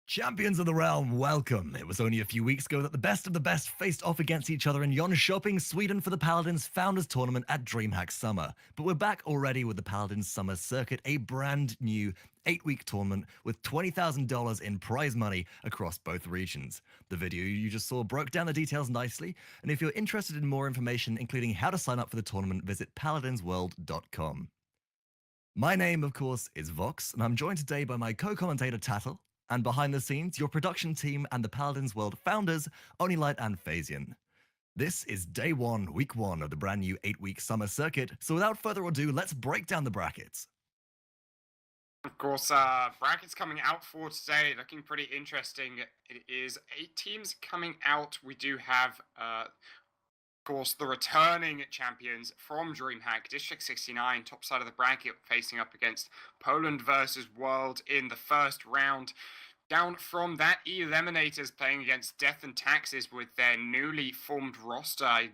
Champions of the Realm, welcome. It was only a few weeks ago that the best of the best faced off against each other in Jönköping, Sweden for the Paladins Founders Tournament at DreamHack Summer. But we're back already with the Paladins Summer Circuit, a brand new 8-week tournament with $20,000 in prize money across both regions. The video you just saw broke down the details nicely, and if you're interested in more information, including how to sign up for the tournament, visit paladinsworld.com. My name, of course, is Vox, and I'm joined today by my co-commentator Tattle, and behind the scenes, your production team and the Paladins World founders, Onilight and Phasian. This is day one, week one of the brand new 8-week summer circuit, so without further ado, let's break down the brackets. Of course, brackets coming out for today, looking pretty interesting. It is 8 teams coming out. We do have, of course, the returning champions from DreamHack, District 69, top side of the bracket, facing up against Poland versus World in the first round. Down from that, Eliminators playing against Death and Taxes with their newly formed roster. I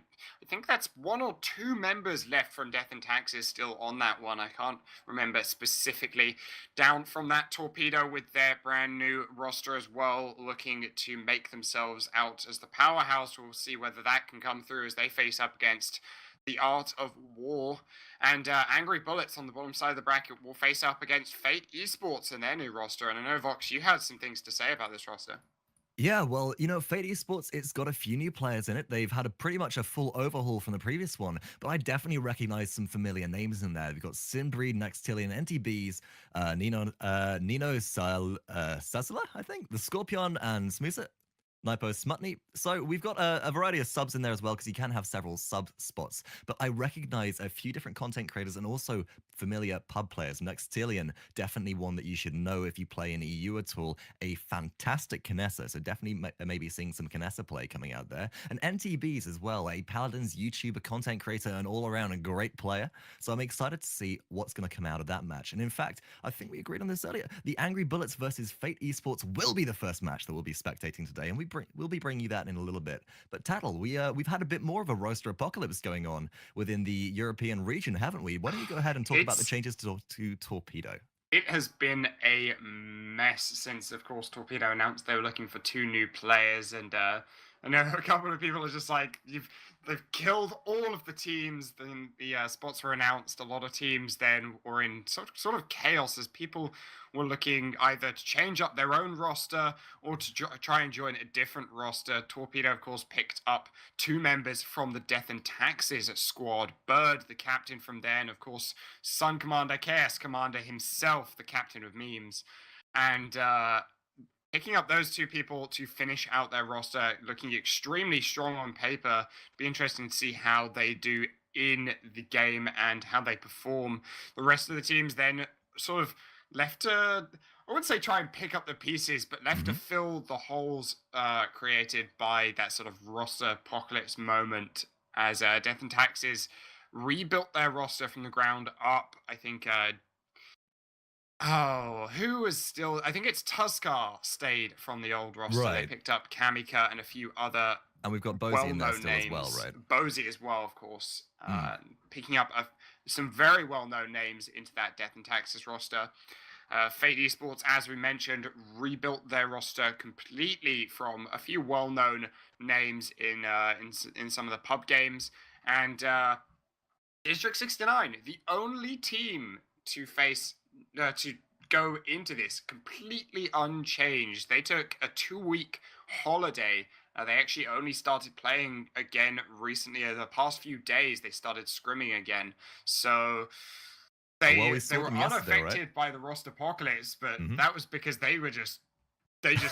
think that's 1 or 2 members left from Death and Taxes still on that one. I can't remember specifically. Down from that, Torpedo with their brand new roster as well, looking to make themselves out as the powerhouse. We'll see whether that can come through as they face up against the Art of War. And Angry Bullets on the bottom side of the bracket will face up against Fate eSports and their new roster. And I know, Vox, you had some things to say about this roster. Yeah, well, Fate Esports, it's got a few new players in it. They've had pretty much a full overhaul from the previous one, but I definitely recognize some familiar names in there. We've got Sinbreed, Naxtilian, NTBees, NENOSASULA, I think, TheScorpYoN, and Smoosa. Nipo Smutny. So we've got a variety of subs in there as well, because you can have several sub spots. But I recognize a few different content creators and also familiar pub players. Naxtilian, definitely one that you should know if you play in EU at all. A fantastic Kinessa, so definitely maybe seeing some Kinessa play coming out there. And NTBees as well, a Paladins YouTuber, content creator, and all around a great player. So I'm excited to see what's going to come out of that match. And in fact, I think we agreed on this earlier. The Angry Bullets versus Fate Esports will be the first match that we'll be spectating today, and we'll be bringing you that in a little bit. But Tattle, we've had a bit more of a roster apocalypse going on within the European region, haven't we? Why don't you go ahead and talk about the changes to Torpedo? It has been a mess since, of course, Torpedo announced they were looking for 2 new players, and I know a couple of people are just like, they've killed all of the teams. Then the spots were announced. A lot of teams then were in sort of chaos as people were looking either to change up their own roster or to try and join a different roster. Torpedo, of course, picked up 2 members from the Death and Taxes squad. Bird, the captain from there, and of course, Sun Commander, Chaos Commander himself, the captain of memes. And picking up those 2 people to finish out their roster, looking extremely strong on paper. Be interesting to see how they do in the game and how they perform. The rest of the teams then sort of left to, I wouldn't say try and pick up the pieces, but left to fill the holes created by that sort of roster apocalypse moment as Death and Taxes rebuilt their roster from the ground up. I think who was still? I think it's Tuskar stayed from the old roster. Right. They picked up Kamika and a few other and we've got Bozy in there still names. as well, right? Bozy as well, of course. Picking up some very well-known names into that Death and Taxes roster. Fate Esports, as we mentioned, rebuilt their roster completely from a few well-known names in some of the pub games. And District 69, the only team to face to go into this completely unchanged. They took a 2-week holiday. They actually only started playing again recently. The past few days, they started scrimming again. So they were unaffected by the roster apocalypse, but that was because they just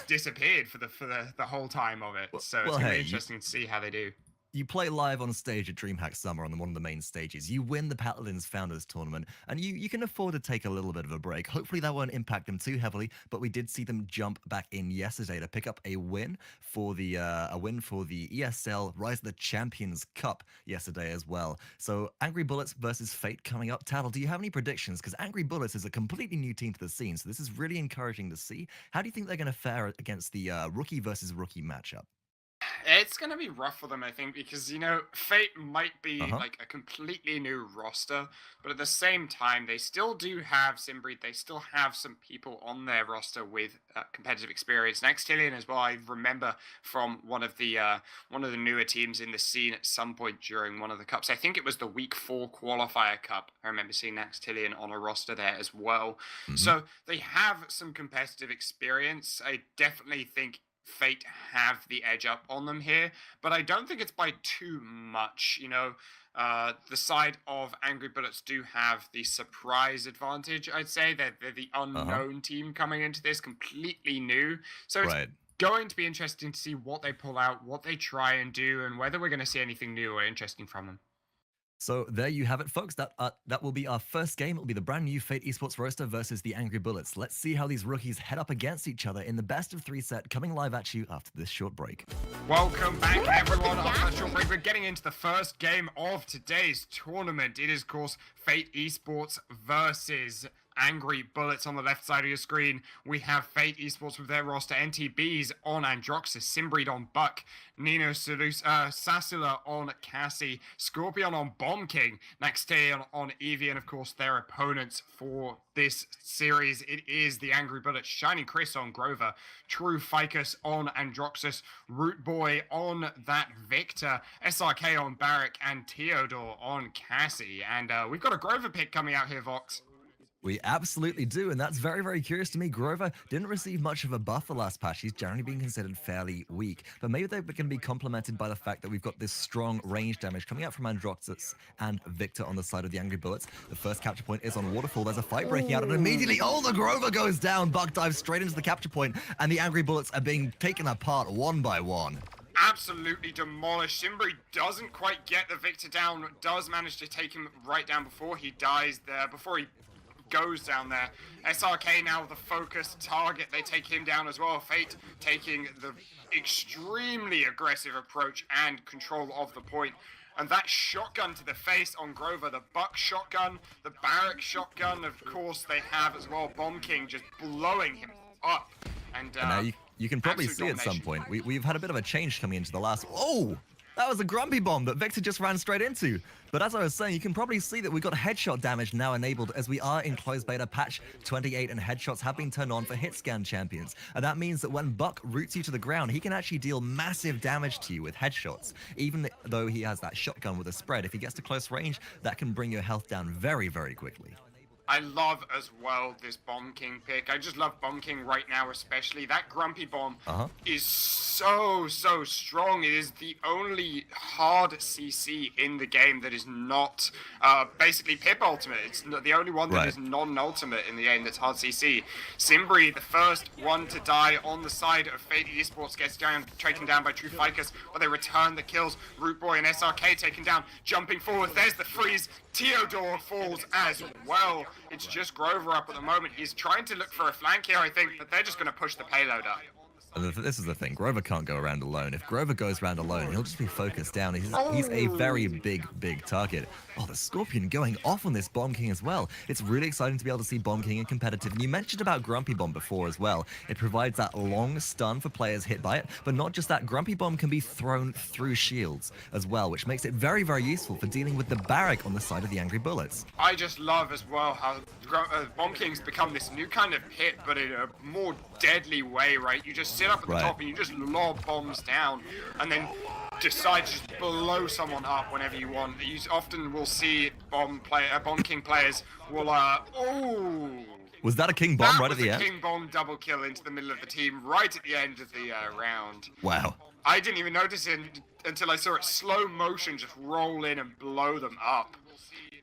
disappeared for the whole time of it. So it's gonna be interesting to see how they do. You play live on stage at DreamHack Summer on one of the main stages. You win the Paladins Founders Tournament, and you can afford to take a little bit of a break. Hopefully that won't impact them too heavily, but we did see them jump back in yesterday to pick up a win for the ESL Rise of the Champions Cup yesterday as well. So Angry Bullets versus Fate coming up. Tattle, do you have any predictions? Because Angry Bullets is a completely new team to the scene, so this is really encouraging to see. How do you think they're going to fare against the rookie versus rookie matchup? It's going to be rough for them, I think, because, Fate might be Uh-huh. like a completely new roster, but at the same time, they still do have Sinbreed. They still have some people on their roster with competitive experience. Naxtilian as well, I remember from one of the newer teams in the scene at some point during one of the cups. I think it was the Week 4 qualifier cup. I remember seeing Naxtilian on a roster there as well. Hmm. So they have some competitive experience. I definitely think Fate have the edge up on them here, but I don't think it's by too much. The side of Angry Bullets do have the surprise advantage, I'd say. They're the Uh-huh. unknown team coming into this, completely new. So it's Right. going to be interesting to see what they pull out, what they try and do, and whether we're going to see anything new or interesting from them. So there you have it, folks. That will be our first game. It will be the brand new Fate Esports roster versus the Angry Bullets. Let's see how these rookies head up against each other in the best of 3 set, coming live at you after this short break. Welcome back, everyone. After that short break, we're getting into the first game of today's tournament. It is, of course, Fate Esports versus Angry Bullets. On the left side of your screen, we have Fate Esports with their roster: NTBees on Androxus, Sinbreed on Buck, NENOSASULA on Cassie, ScorpYoN on Bomb King, Naxtilian on Eevee, and of course their opponents for this series. It is the Angry Bullets: ShiningChris on Grover, TrueFicus on Androxus, rootbway on that Victor, SRK on Barrack, and Theodore on Cassie. And we've got a Grover pick coming out here, Vox. We absolutely do, and that's very, very curious to me. Grover didn't receive much of a buff the last patch. He's generally been considered fairly weak, but maybe they're going to be complemented by the fact that we've got this strong range damage coming out from Androxus and Victor on the side of the Angry Bullets. The first capture point is on Waterfall. There's a fight breaking out, and immediately, the Grover goes down. Buck dives straight into the capture point, and the Angry Bullets are being taken apart one by one. Absolutely demolished. Sinbreed doesn't quite get the Victor down, does manage to take him right down before he dies there, before he goes down there. SRK now the focused target. They take him down as well. Fate taking the extremely aggressive approach and control of the point. And that shotgun to the face on Grover, the Buck shotgun, the Barrack shotgun, of course they have as well. Bomb King just blowing him up. And now you can probably see absolute at some domination. point, we've had a bit of a change coming into the last... Oh! That was a grumpy bomb that Victor just ran straight into. But as I was saying, you can probably see that we've got headshot damage now enabled as we are in closed beta patch 28 and headshots have been turned on for hit scan champions. And that means that when Buck roots you to the ground, he can actually deal massive damage to you with headshots. Even though he has that shotgun with a spread, if he gets to close range, that can bring your health down very, very quickly. I love as well this Bomb King pick. I just love Bomb King right now, especially. That Grumpy Bomb is so strong. It is the only hard CC in the game that is not basically Pip Ultimate. It's the only one that is non-ultimate in the game that's hard CC. Sinbreed, the first one to die on the side of Fate Esports, gets taken down by TrueFicus, but they return the kills. Rootboy and SRK taken down. Jumping forward, there's the freeze. Theodore falls as well. It's just Grover up at the moment. He's trying to look for a flank here, I think, but they're just going to push the payload up. And this is the thing, Grover can't go around alone. If Grover goes around alone, he'll just be focused down. He's a very big target. Oh, the Scorpion going off on this Bomb King as well. It's really exciting to be able to see Bomb King in competitive. And you mentioned about Grumpy Bomb before as well. It provides that long stun for players hit by it, but not just that, Grumpy Bomb can be thrown through shields as well, which makes it very, very useful for dealing with the Barrack on the side of the Angry Bullets. I just love as well how Bomb King's become this new kind of hit, but in a more deadly way, right? You just sit up at the top and you just lob bombs down and then decide to just blow someone up whenever you want. You often will see Bomb King players will Was that a King Bomb right at the end? That was a King Bomb double kill into the middle of the team right at the end of the round. Wow. I didn't even notice it until I saw it slow motion just roll in and blow them up.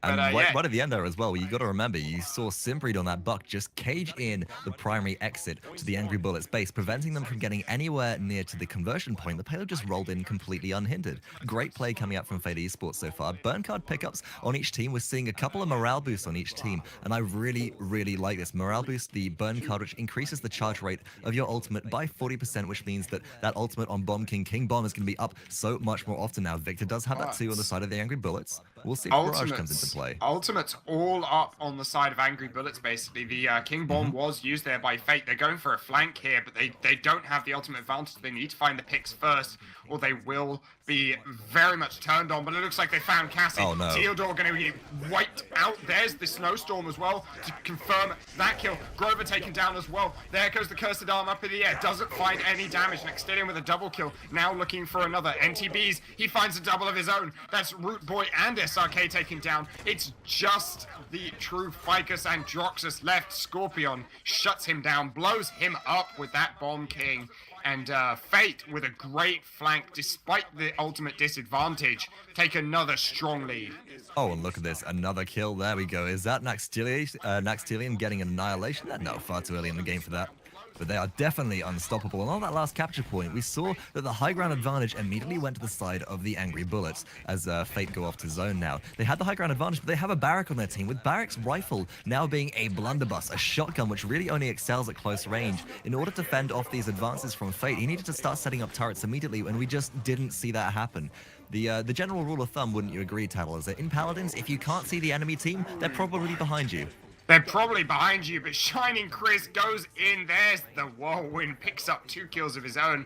And right at the end there as well, you got to remember, you saw Sinbreed on that Buck just cage in the primary exit to the Angry Bullets base, preventing them from getting anywhere near to the conversion point. The payload just rolled in completely unhindered. Great play coming out from Fate Esports so far. Burn card pickups on each team. We're seeing a couple of morale boosts on each team, and I really like this. Morale boost, the burn card, which increases the charge rate of your ultimate by 40%, which means that ultimate on Bomb King, Bomb, is going to be up so much more often now. Victor does have that too on the side of the Angry Bullets. We'll see if Barrage comes into to play. Ultimates all up on the side of Angry Bullets, basically. The King Bomb was used there by Fate. They're going for a flank here, but they don't have the ultimate advantage. They need to find the picks first, or they will be very much turned on. But it looks like they found Cassie. Oh, no. Theodore going to be wiped out. There's the Snowstorm as well to confirm that kill. Grover taken down as well. There goes the Cursed Arm up in the air. Doesn't find any damage. Naxtilian with a double kill. Now looking for another. NTBees, he finds a double of his own. That's rootbway and SRK taken down. It's just the TrueFicus and Droxus left. ScorpYoN shuts him down, blows him up with that Bomb King. And Fate, with a great flank, despite the ultimate disadvantage, take another strong lead. Oh, and look at this. Another kill. There we go. Is that Naxtilian getting an annihilation? No, far too early in the game for that. But they are definitely unstoppable. And on that last capture point, we saw that the high ground advantage immediately went to the side of the Angry Bullets as Fate go off to zone now. They had the high ground advantage, but they have a Barrack on their team, with Barrack's rifle now being a blunderbuss, a shotgun which really only excels at close range. In order to fend off these advances from Fate, he needed to start setting up turrets immediately, and we just didn't see that happen. The general rule of thumb, wouldn't you agree, Tattle, is that in Paladins, if you can't see the enemy team, they're probably behind you. They're probably behind you, but ShiningChris goes in. There's the whirlwind, picks up 2 kills of his own,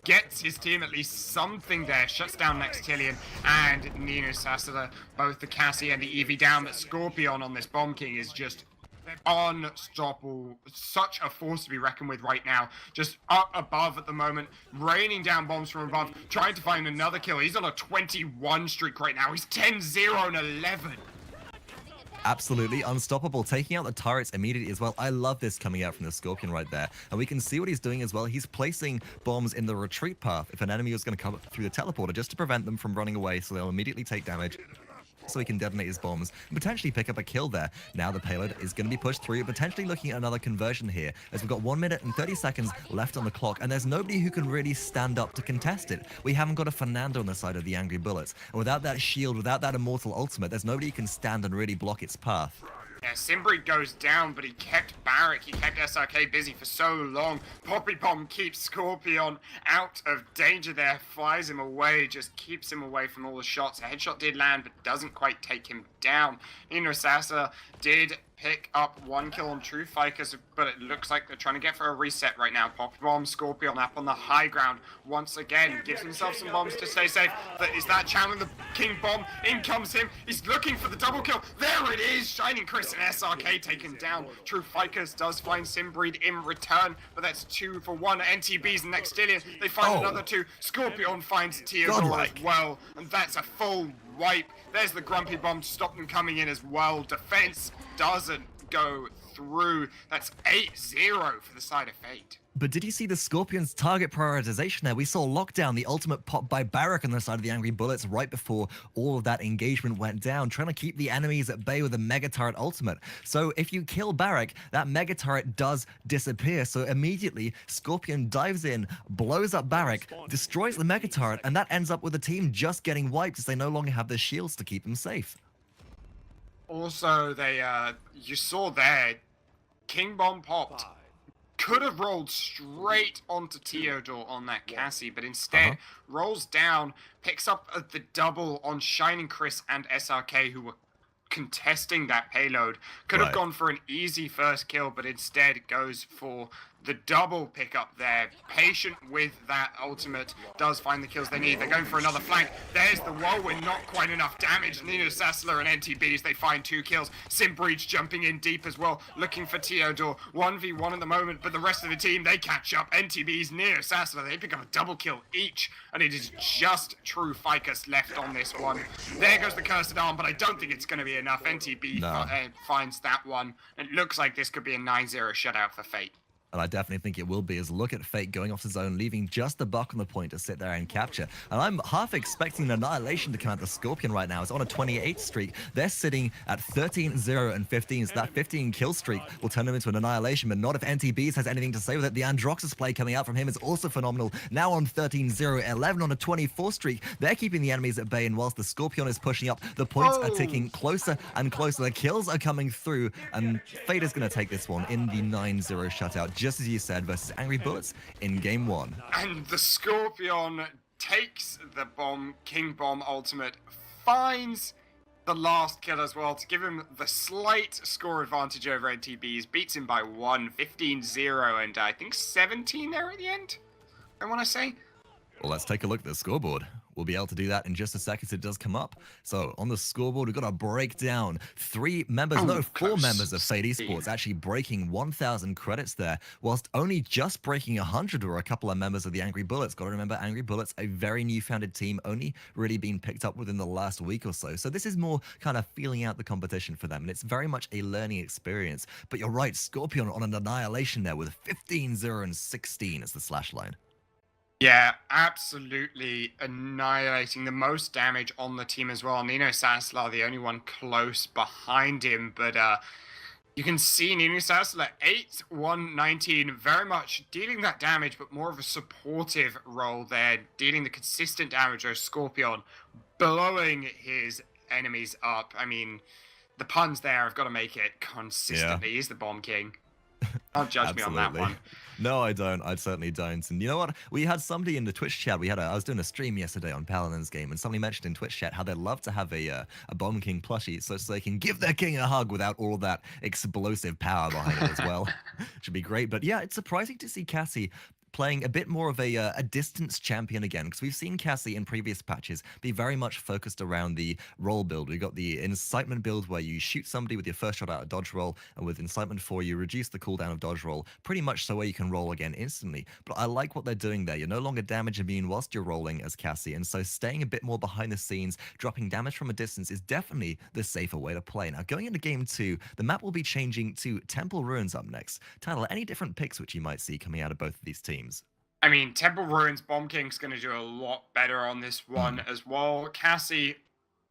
gets his team at least something there, shuts down Naxtilian and NENOSASULA, both the Cassie and the EV down, but ScorpYoN on this Bomb King is just unstoppable. Such a force to be reckoned with right now. Just up above at the moment, raining down bombs from above, trying to find another kill. He's on a 21 streak right now. He's 10-0 and 11. Absolutely unstoppable, taking out the turrets immediately as well. I love this coming out from the ScorpYoN right there. And we can see what he's doing as well. He's placing bombs in the retreat path if an enemy was going to come through the teleporter, just to prevent them from running away, so they'll immediately take damage. So he can detonate his bombs and potentially pick up a kill there. Now the payload is going to be pushed through, potentially looking at another conversion here, as we've got 1 minute and 30 seconds left on the clock, and there's nobody who can really stand up to contest it. We haven't got a Fernando on the side of the Angry Bullets, and without that shield, without that immortal ultimate, there's nobody who can stand and really block its path. Yeah, Sinbreed goes down, but he kept Barrack, he kept SRK busy for so long. Poppy Bomb keeps ScorpYoN out of danger there, flies him away, just keeps him away from all the shots. A headshot did land, but doesn't quite take him down. NENOSASULA did pick up 1 kill on TrueFicus, but it looks like they're trying to get for a reset right now. Poppy Bomb, ScorpYoN up on the high ground once again, gives himself some bombs to stay safe. Is that channeling the King Bomb? In comes him. He's looking for the double kill. There it is. ShiningChris and SRK taken down. TrueFicus does find Sinbreed in return, but that's 2 for 1. NTBees and Naxtilian, they find another 2. ScorpYoN finds Theodore as well, and that's a full wipe. There's the Grumpy Bomb to stop them coming in as well. Defense doesn't go through. That's 8-0 for the side of Fate. But did you see the ScorpYoN's target prioritization there? We saw Lockdown, the ultimate pop by Barrack on the side of the Angry Bullets right before all of that engagement went down, trying to keep the enemies at bay with a Mega Turret ultimate. So if you kill Barrack, that Mega Turret does disappear. So immediately, ScorpYoN dives in, blows up Barrack, destroys the Mega Turret, and that ends up with the team just getting wiped as they no longer have the shields to keep them safe. Also, you saw there, King Bomb popped. Could have rolled straight onto Theodore on that Cassie, but instead rolls down, picks up the double on ShiningChris and SRK, who were contesting that payload. Could have gone for an easy first kill, but instead goes for the double pickup there. Patient with that ultimate, does find the kills they need. They're going for another flank. There's the whirlwind, not quite enough damage. NENOSASULA and NTBees, they find 2 kills. Sinbreed's jumping in deep as well, looking for Theodore. 1v1 at the moment, but the rest of the team, they catch up. NTBees, NENOSASULA, they pick up a double kill each, and it is just TrueFicus left on this one. There goes the Cursed Arm, but I don't think it's going to be enough. NTB finds that one. It looks like this could be a 9-0 shutout for Fate. And I definitely think it will be, as look at Fate going off the zone, leaving just the buck on the point to sit there and capture. And I'm half expecting an annihilation to come out the ScorpYoN right now. It's on a 28 streak. They're sitting at 13-0 and 15, so that 15 kill streak will turn them into an annihilation, but not if NTBees has anything to say with it. The Androxus play coming out from him is also phenomenal. Now on 13-0, 11 on a 24 streak. They're keeping the enemies at bay, and whilst the ScorpYoN is pushing up, the points are ticking closer and closer. The kills are coming through, and Fate is going to take this one in the 9-0 shutout, just as you said, versus Angry Bullets in Game 1. And the ScorpYoN takes the bomb, King Bomb ultimate, finds the last kill as well to give him the slight score advantage over NTBees. Beats him by 1, 15-0, and I think 17 there at the end, I want to say. Well, let's take a look at the scoreboard. We'll be able to do that in just a second as it does come up. So on the scoreboard, we've got a breakdown. 4 members of Fate eSports actually breaking 1,000 credits there, whilst only just breaking 100 were a couple of members of the Angry Bullets. Got to remember, Angry Bullets, a very new founded team, only really been picked up within the last week or so. So this is more kind of feeling out the competition for them, and it's very much a learning experience. But you're right, ScorpYoN on an annihilation there with 15-0 and 16 as the slash line. Yeah, absolutely annihilating the most damage on the team as well. NENOSASULA, the only one close behind him, but you can see NENOSASULA 8-1-19, very much dealing that damage, but more of a supportive role there, dealing the consistent damage. Or ScorpYoN blowing his enemies up. I mean, the puns there, I've got to make it consistently. Yeah. He's the bomb king. Don't judge me on that one. No, I don't. I certainly don't. And you know what? We had somebody in the Twitch chat. I was doing a stream yesterday on Paladins game, and somebody mentioned in Twitch chat how they'd love to have a Bomb King plushie so they can give their king a hug without all that explosive power behind it as well. Should be great. But yeah, it's surprising to see Cassie playing a bit more of a distance champion again, because we've seen Cassie in previous patches be very much focused around the roll build. We've got the incitement build where you shoot somebody with your first shot out of dodge roll, and with incitement 4 you reduce the cooldown of dodge roll, pretty much so where you can roll again instantly. But I like what they're doing there. You're no longer damage immune whilst you're rolling as Cassie, and so staying a bit more behind the scenes, dropping damage from a distance is definitely the safer way to play. Now, going into game 2, the map will be changing to Temple Ruins up next. Tyler, any different picks which you might see coming out of both of these teams? I mean, Temple Ruins, Bomb King's going to do a lot better on this one as well. Cassie,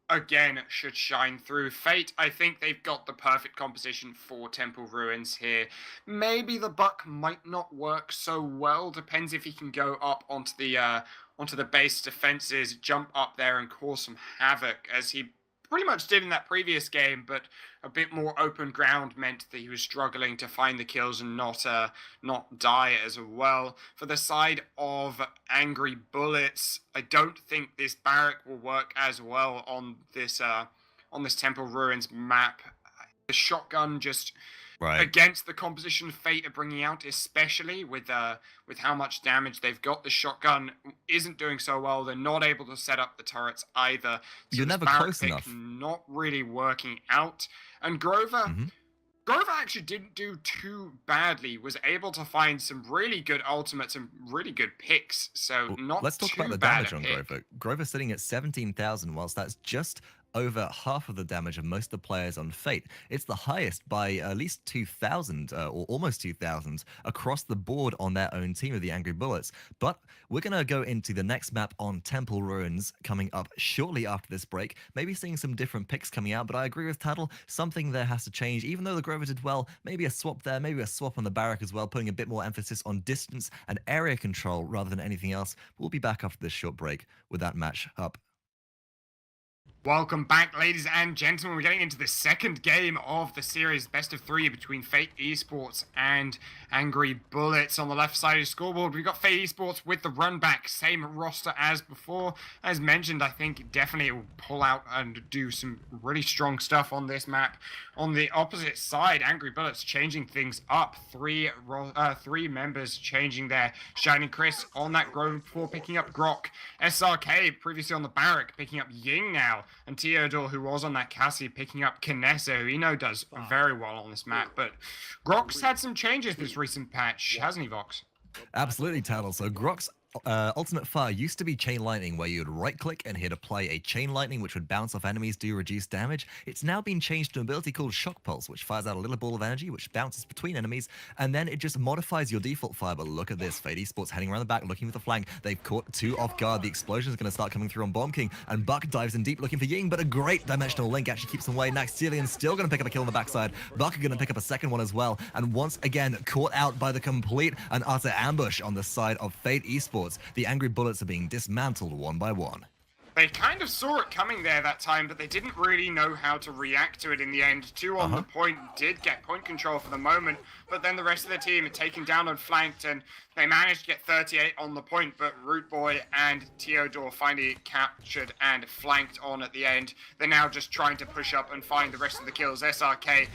again, should shine through. Fate, I think they've got the perfect composition for Temple Ruins here. Maybe the Buck might not work so well. Depends if he can go up onto the base defenses, jump up there and cause some havoc, as he pretty much did in that previous game, but a bit more open ground meant that he was struggling to find the kills and not die as well. For the side of Angry Bullets, I don't think this barrack will work as well on this Temple Ruins map. The shotgun just against the composition Fate are bringing out, especially with how much damage they've got. The shotgun isn't doing so well. They're not able to set up the turrets either. So you're never close enough. Not really working out. And Grover actually didn't do too badly. Was able to find some really good ultimates and really good picks. So let's talk about the damage on Grover. Grover's sitting at 17,000, whilst that's just over half of the damage of most of the players on Fate. It's the highest by at least 2,000 or almost 2,000 across the board on their own team of the Angry Bullets. But we're going to go into the next map on Temple Ruins coming up shortly after this break. Maybe seeing some different picks coming out, but I agree with Tattle. Something there has to change. Even though the Grover did well, maybe a swap there, maybe a swap on the barrack as well, putting a bit more emphasis on distance and area control rather than anything else. We'll be back after this short break with that match up. Welcome back, ladies and gentlemen. We're getting into the second game of the series, best of 3 between Fate eSports and Angry Bullets. On the left side of the scoreboard, we've got Fate eSports with the run back, same roster as before. As mentioned, I think definitely will pull out and do some really strong stuff on this map. On the opposite side, Angry Bullets changing things up. 3 members changing there. ShiningChris on that Grove 4, picking up Grok. SRK previously on the barrack, picking up Ying now. And Theodore, who was on that Cassie, picking up Kinessa, who does very well on this map. But Grok's had some changes this recent patch, hasn't he, Vox? Absolutely, Tattle. So Grok's Ultimate Fire used to be Chain Lightning, where you would right-click and hit apply a Chain Lightning, which would bounce off enemies, do reduced damage. It's now been changed to an ability called Shock Pulse, which fires out a little ball of energy, which bounces between enemies, and then it just modifies your default fire. But look at this, Fate eSports heading around the back, looking for the flank. They've caught 2 off guard. The explosion is going to start coming through on Bomb King, and Buck dives in deep looking for Ying, but a great dimensional link actually keeps him away. Naxtilian still going to pick up a kill on the backside. Buck going to pick up a second one as well, and once again caught out by the complete and utter ambush on the side of Fate eSports. The Angry Bullets are being dismantled one by one. They kind of saw it coming there that time, but they didn't really know how to react to it in the end. Two on the point did get point control for the moment, but then the rest of the team had taken down and flanked, and they managed to get 38 on the point, but Rootboy and Theodore finally captured and flanked on at the end. They're now just trying to push up and find the rest of the kills. SRK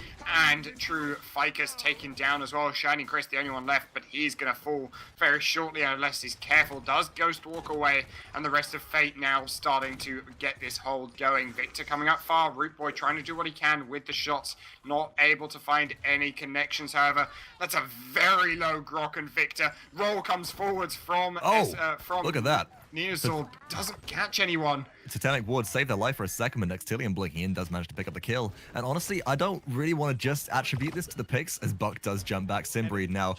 and TrueFicus taken down as well. ShiningChris, the only one left, but he's going to fall very shortly unless he's careful. Does Ghost walk away, and the rest of Fate now starting to get this hold going. Victor coming up far. Rootboy trying to do what he can with the shots. Not able to find any connections, however. That's a very low Grok and Victor. Roll comes forwards from look at that. NENOSASULA doesn't catch anyone. Titanic Ward saved their life for a second, but Naxtilian blinking in does manage to pick up the kill. And honestly, I don't really want to just attribute this to the picks, as Buck does jump back. Sinbreed now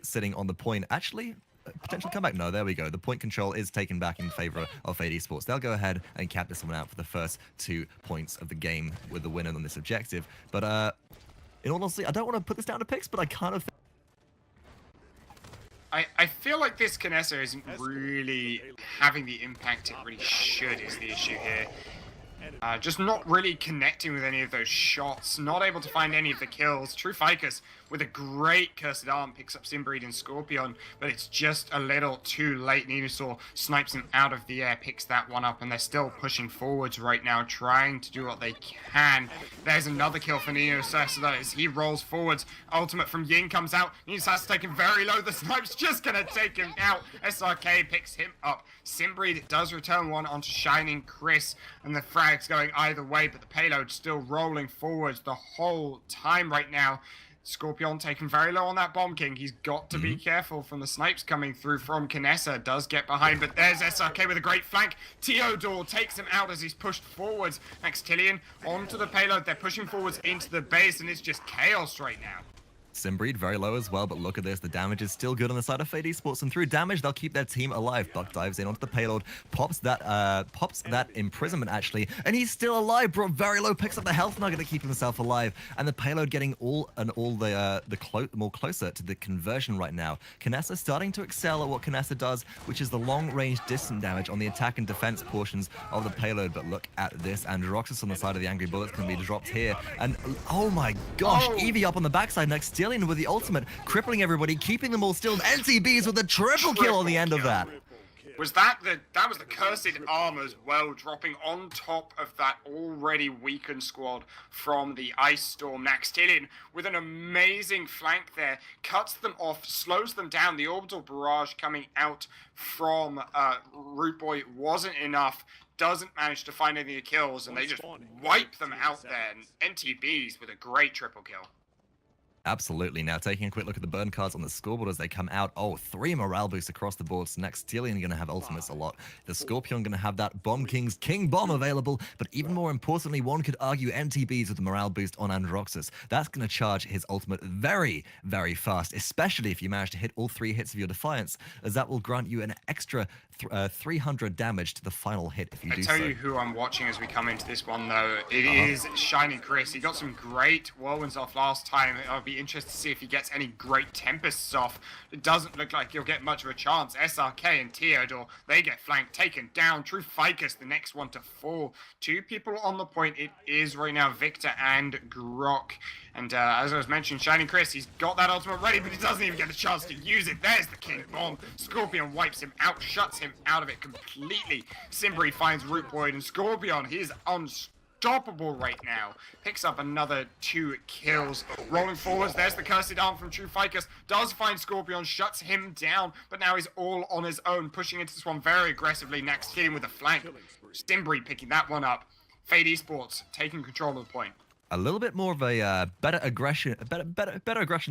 sitting on the point. Actually, potential comeback? No, there we go. The point control is taken back in favor of Fate eSports. They'll go ahead and cap this one out for the first 2 points of the game with the winner on this objective. But in all honesty, I don't want to put this down to picks, but I kind of I feel like this Kinessa isn't really having the impact it really should is the issue here. Just not really connecting with any of those shots, not able to find any of the kills. TrueFicus with a great Cursed Arm picks up Sinbreed and ScorpYoN, but it's just a little too late. NENOSASULA snipes him out of the air, picks that one up, and they're still pushing forwards right now, trying to do what they can. There's another kill for NENOSASULA as he rolls forwards. Ultimate from Ying comes out. NENOSASULA's taken very low. The snipe's just going to take him out. SRK picks him up. Sinbreed does return one onto ShiningChris, and the frag's going either way, but the payload's still rolling forwards the whole time right now. ScorpYoN taken very low on that Bomb King. He's got to be careful from the snipes coming through from Kinessa. Does get behind, but there's SRK with a great flank. Theodore takes him out as he's pushed forwards. Naxtilian onto the payload. They're pushing forwards into the base, and it's just chaos right now. Sinbreed very low as well, but look at this. The damage is still good on the side of Fate eSports, and through damage, they'll keep their team alive. Buck dives in onto the payload, pops that imprisonment actually, and he's still alive. Brought very low, picks up the health nugget to keep himself alive, and the payload getting more closer to the conversion right now. Kinessa starting to excel at what Kinessa does, which is the long-range distant damage on the attack and defense portions of the payload. But look at this, Androxus on the side of the Angry Bullets can be dropped here, and oh my gosh, Eevee up on the backside next. With the ultimate, crippling everybody, keeping them all still. NTBees with a triple kill on the end of that. Was that was the Cursed Arm as well, dropping on top of that already weakened squad from the Ice Storm. Naxtilian with an amazing flank there, cuts them off, slows them down. The orbital barrage coming out from Rootboy wasn't enough. Doesn't manage to find any kills, and they just wipe them out there. And NTBees with a great triple kill. Absolutely. Now, taking a quick look at the burn cards on the scoreboard as they come out. Oh, 3 morale boosts across the board. So Naxtilian going to have ultimates a lot. TheScorpYoN going to have that Bomb King's King Bomb available. But even more importantly, one could argue NTBees with the morale boost on Androxus. That's going to charge his ultimate very, very fast, especially if you manage to hit all 3 hits of your Defiance, as that will grant you an extra 300 damage to the final hit if you do so. I tell you who I'm watching as we come into this one, though. It is ShiningChris. He got some great whirlwinds off last time. I'll be interested to see if he gets any great Tempests off. It doesn't look like he'll get much of a chance. SRK and Theodore, they get flanked, taken down. TrueFicus, the next one to fall. 2 people on the point. It is right now Victor and Grok. And as I was mentioning, ShiningChris, he's got that ultimate ready, but he doesn't even get a chance to use it. There's the King Bomb. ScorpYoN wipes him out, shuts him out of it completely. Sinbreed finds Rootboy, and ScorpYoN, he's unstoppable right now. Picks up another 2 kills. Rolling forwards, there's the Cursed Arm from TrueFicus. Does find ScorpYoN, shuts him down, but now he's all on his own, pushing into this one very aggressively. Naxtilian with a flank. Sinbreed picking that one up. Fate eSports taking control of the point. A little bit more of a better aggression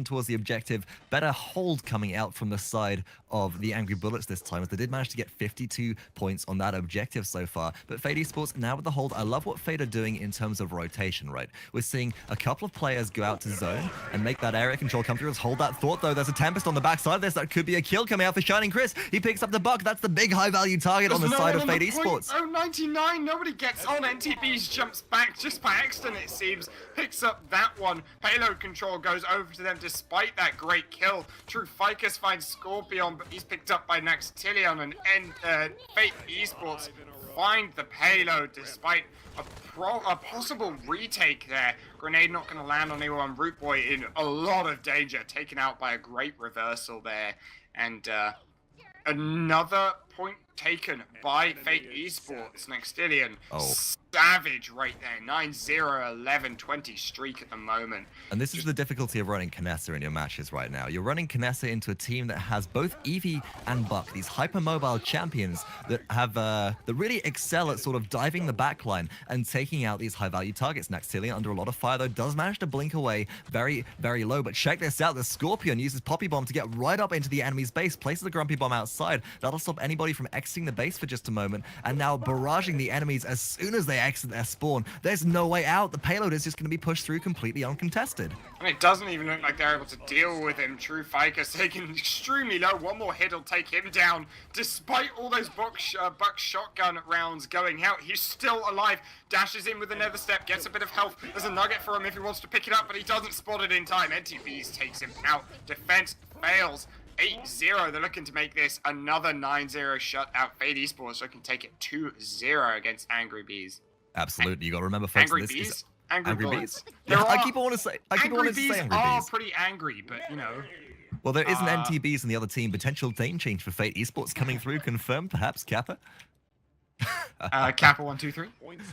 towards the objective, better hold coming out from the side of the Angry Bullets this time, as they did manage to get 52 points on that objective so far. But Fate eSports now with the hold. I love what Fate are doing in terms of rotation, right? We're seeing a couple of players go out to zone and make that area control come through. Let's hold that thought, though. There's a Tempest on the backside of this. That could be a kill coming out for ShiningChris. He picks up the Buck. That's the big high-value target on the side of Fate eSports. Oh, 99. Nobody gets on. NTBees jumps back just by accident, it seems. Picks up that one. Payload control goes over to them despite that great kill. TrueFicus finds ScorpYoN, but he's picked up by Naxtilian, and Fate eSports find the payload despite a possible retake there. Grenade not going to land on anyone. rootbway in a lot of danger, taken out by a great reversal there. And another point taken by Fate eSports. Naxtilian, savage right there. 9-0, 11-20 streak at the moment. And this is the difficulty of running Kinessa in your matches right now. You're running Kinessa into a team that has both Eevee and Buck, these hypermobile champions that have that really excel at sort of diving the backline and taking out these high-value targets. Naxtilian, under a lot of fire though, does manage to blink away very, very low. But check this out, the Scorpion uses Poppy Bomb to get right up into the enemy's base, places a Grumpy Bomb outside. That'll stop anybody from exiting the base for just a moment, and now barraging the enemies as soon as they exit their spawn. There's no way out. The payload is just going to be pushed through completely uncontested. And it doesn't even look like they're able to deal with him. TrueFicus taking extremely low. One more hit will take him down. Despite all those Buck shotgun rounds going out, he's still alive. Dashes in with another step, gets a bit of health. There's a nugget for him if he wants to pick it up, but he doesn't spot it in time. NTBees takes him out. Defense fails. 8-0, they're looking to make this another 9-0 shutout. Fate eSports looking to take it 2-0 against NTBees. Absolutely, you got to remember, folks. Angry Bees? Angry Bees? Yeah, I keep on to say Angry Bees Bees are pretty angry, but you know. Well, there is an NTBees in the other team. Potential name change for Fate eSports coming through. Confirmed, perhaps, Kappa? Kappa 1, 2, 3.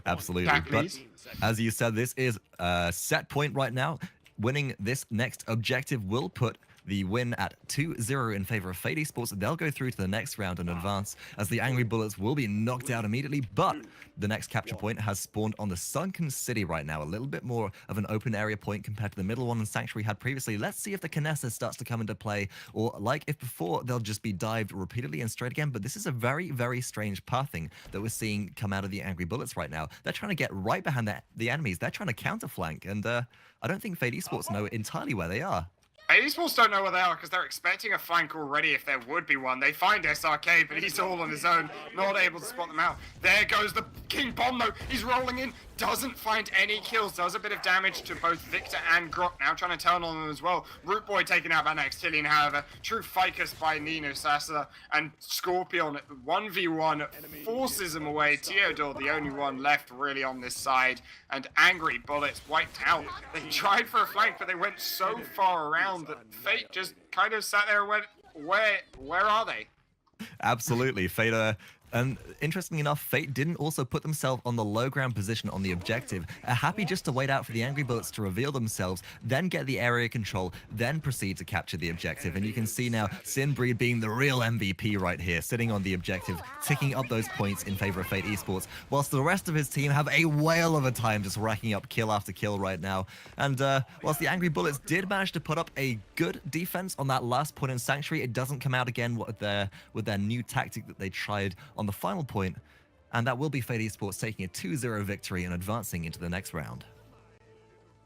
Absolutely. Back, but as you said, this is a set point right now. Winning this next objective will put the win at 2-0 in favor of Fate eSports. They'll go through to the next round and advance, as the Angry Bullets will be knocked out immediately, but the next capture point has spawned on the Sunken City right now, a little bit more of an open area point compared to the middle one and Sanctuary had previously. Let's see if the Kinessa starts to come into play, or like if before, they'll just be dived repeatedly and straight again, but this is a very, very strange pathing that we're seeing come out of the Angry Bullets right now. They're trying to get right behind the enemies. They're trying to counterflank, and I don't think Fate eSports know entirely where they are. eSports don't know where they are because they're expecting a flank already if there would be one. They find SRK, but he's all on his own, not able to spot them out. There goes the King Bomb, though. He's rolling in, doesn't find any kills, does a bit of damage to both Victor and Grok, now trying to turn on them as well. rootbway taken out by Naxtilian, however. TrueFicus by NENOSASULA, and ScorpYoN 1v1 forces him away. Theodore, the only one left really on this side, and Angry Bullets wiped out. They tried for a flank, but they went so far around that Fate just kind of sat there and went, where are they? Absolutely, Fate. And interestingly enough, Fate didn't also put themselves on the low ground position on the objective. Happy just to wait out for the Angry Bullets to reveal themselves, then get the area control, then proceed to capture the objective. And you can see now Sinbreed being the real MVP right here, sitting on the objective, ticking up those points in favor of Fate eSports, whilst the rest of his team have a whale of a time just racking up kill after kill right now. And whilst the Angry Bullets did manage to put up a good defense on that last point in Sanctuary, it doesn't come out again with their new tactic that they tried on the final point, and that will be Fate eSports taking a 2-0 victory and advancing into the next round.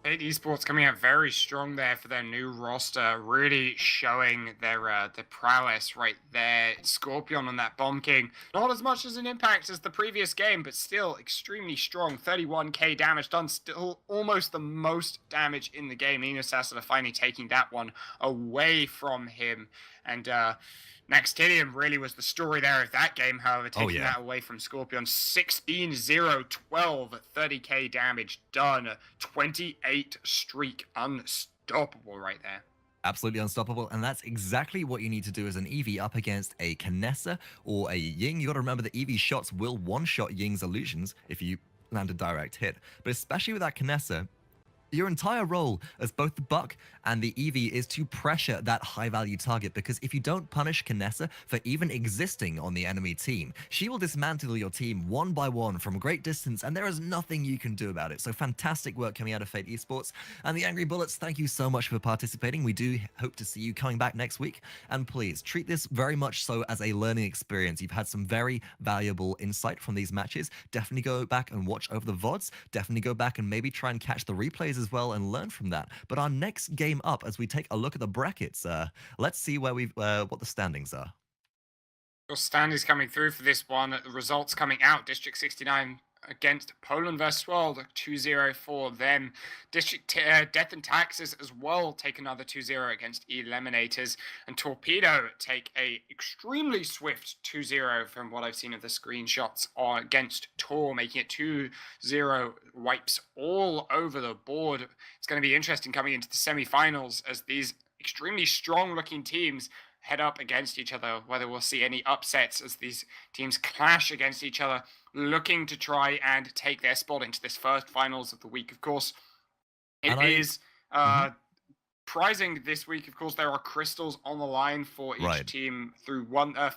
Fate eSports coming out very strong there for their new roster, really showing their prowess right there. ScorpYoN on that Bomb King, not as much as an impact as the previous game, but still extremely strong. 31k damage done, still almost the most damage in the game. NENOSASULA finally taking that one away from him, and Naxtilian really was the story there of that game, however, taking that away from ScorpYoN. 16-0, 12, 30k damage done. 28 streak, unstoppable right there. Absolutely unstoppable, and that's exactly what you need to do as an Eevee up against a Kinessa or a Ying. You got to remember that Eevee shots will one-shot Ying's illusions if you land a direct hit, but especially with that Kinessa, your entire role as both the Buck and the Eevee is to pressure that high-value target, because if you don't punish Kinessa for even existing on the enemy team, she will dismantle your team one by one from a great distance, and there is nothing you can do about it. So fantastic work coming out of Fate eSports. And the Angry Bullets, thank you so much for participating. We do hope to see you coming back next week. And please, treat this very much so as a learning experience. You've had some very valuable insight from these matches. Definitely go back and watch over the VODs. Definitely go back and maybe try and catch the replays as well and learn from that. But our next game up, as we take a look at the brackets, let's see where what the standings are. Your standings coming through for this one. The results coming out. District 69 against Poland vs World, 2-0 for them. Death and Taxes as well take another 2-0 against Eliminators, and Torpedo take a extremely swift 2-0 from what I've seen of the screenshots against Tor, making it 2-0 wipes all over the board. It's going to be interesting coming into the semi-finals as these extremely strong-looking teams head up against each other, whether we'll see any upsets as these teams clash against each other, looking to try and take their spot into this first finals of the week. Of course, it is prizing this week. Of course, there are crystals on the line for each team through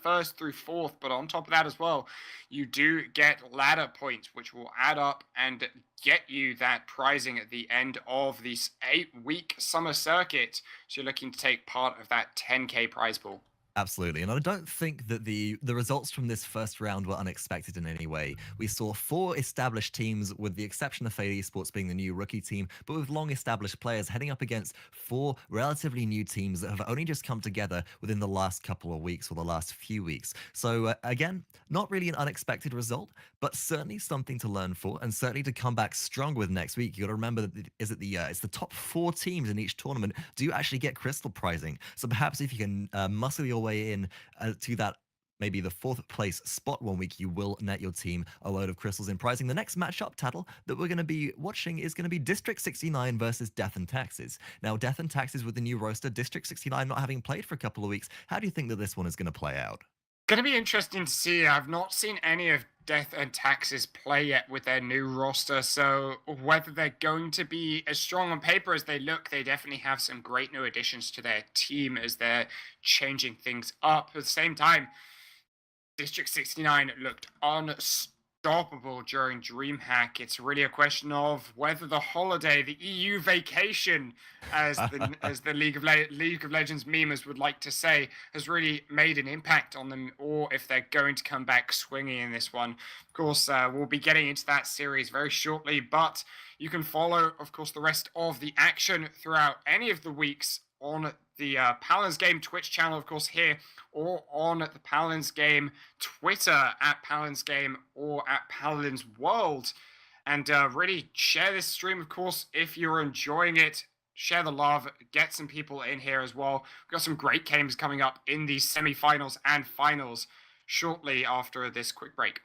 first through fourth, but on top of that as well, you do get ladder points, which will add up and get you that prizing at the end of this 8-week summer circuit. So you're looking to take part of that 10K prize pool. Absolutely, and I don't think that the results from this first round were unexpected in any way. We saw 4 established teams, with the exception of Fade eSports being the new rookie team, but with long-established players heading up against 4 relatively new teams that have only just come together within the last couple of weeks or the last few weeks. So again, not really an unexpected result, but certainly something to learn for, and certainly to come back strong with next week. You got to remember that it's the top 4 teams in each tournament do actually get crystal prizing. So perhaps if you can muscle your way in to that, maybe the 4th place spot one week, you will net your team a load of crystals in prizing. The next matchup, Tattle, that we're going to be watching is going to be District 69 versus Death and Taxes. Now, Death and Taxes with the new roster, District 69 not having played for a couple of weeks. How do you think that this one is going to play out? Going to be interesting to see. I've not seen any of Death and Taxes play yet with their new roster, so whether they're going to be as strong on paper as they look, they definitely have some great new additions to their team as they're changing things up. At the same time, District 69 looked unstoppable during DreamHack. It's really a question of whether the holiday, the EU vacation, as the League of Legends memers would like to say, has really made an impact on them, or if they're going to come back swinging in this one. Of course, we'll be getting into that series very shortly, but you can follow, of course, the rest of the action throughout any of the weeks on the Paladins Game Twitch channel, of course, here, or on the Paladins Game Twitter at Paladins Game or at Paladins World. And really share this stream, of course, if you're enjoying it. Share the love, get some people in here as well. We've got some great games coming up in the semi-finals and finals shortly after this quick break.